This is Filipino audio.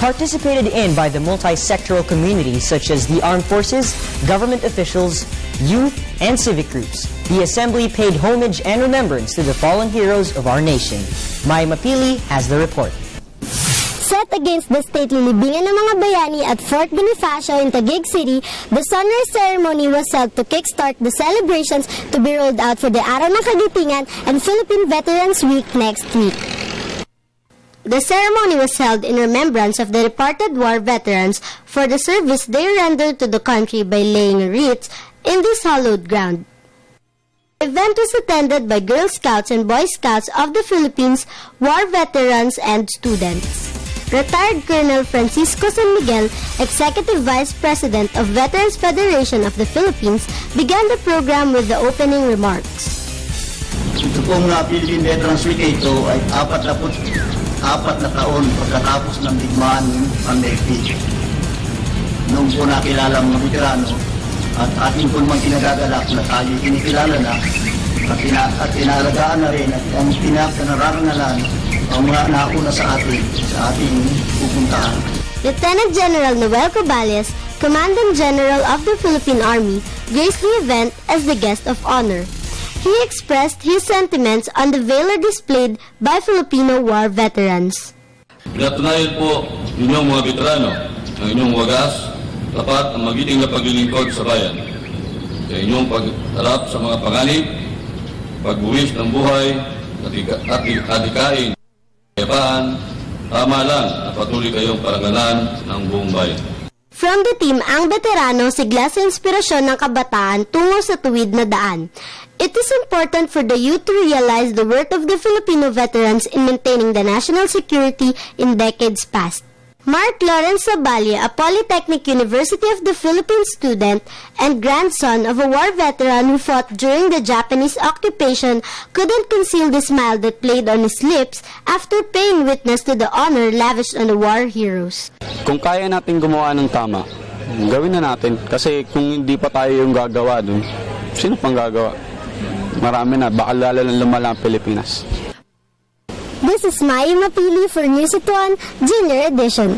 participated in by the multi-sectoral community such as the armed forces, government officials, youth, and civic groups. The assembly paid homage and remembrance to the fallen heroes of our nation. Mai Mapili has the report. Set against the stately libingan ng mga bayani at Fort Bonifacio in Taguig City, the sunrise ceremony was held to kickstart the celebrations to be rolled out for the Araw ng Kagitingan and Philippine Veterans Week next week. The ceremony was held in remembrance of the departed war veterans for the service they rendered to the country by laying wreaths in this hallowed ground. The event was attended by Girl Scouts and Boy Scouts of the Philippines, war veterans, and students. Retired Colonel Francisco San Miguel, Executive Vice President of Veterans Federation of the Philippines, began the program with the opening remarks. Ito pong Philippine Veterans Week ito ay 44 na taon pagkatapos ng digmaan ng pandemic. Noong po nakilala mga veterano at ating po naman kinagagalak na tayo kinikilala na at inalagaan na rin at ang pinakanarangalan ang mga nauna sa ating pupuntahan. Lieutenant General Noel Cabales, Commandant General of the Philippine Army, graced the event as the guest of honor. He expressed his sentiments on the valor displayed by Filipino war veterans. Pinatunayan po inyong mga veterano ang inyong wagas, tapat ang magiting na paglilingkod sa bayan. Sa inyong pagharap sa mga panganib, pagbuwis ng buhay at adikain. Tama lang na patuloy kayong parangalan ng buong bayan. From the team, ang veterano sigla sa inspirasyon ng kabataan tungo sa tuwid na daan. It is important for the youth to realize the worth of the Filipino veterans in maintaining the national security in decades past. Mark Lawrence Sabalia, a Polytechnic University of the Philippines student and grandson of a war veteran who fought during the Japanese occupation, couldn't conceal the smile that played on his lips after paying witness to the honor lavished on the war heroes. Kung kaya natin gumawa ng tama, gawin na natin. Kasi kung hindi pa tayo yung gagawa dun, sino pang gagawa? Marami na, baka lalo lang lumala ang Pilipinas. This is Mai Mapili for News at 1 Junior Edition.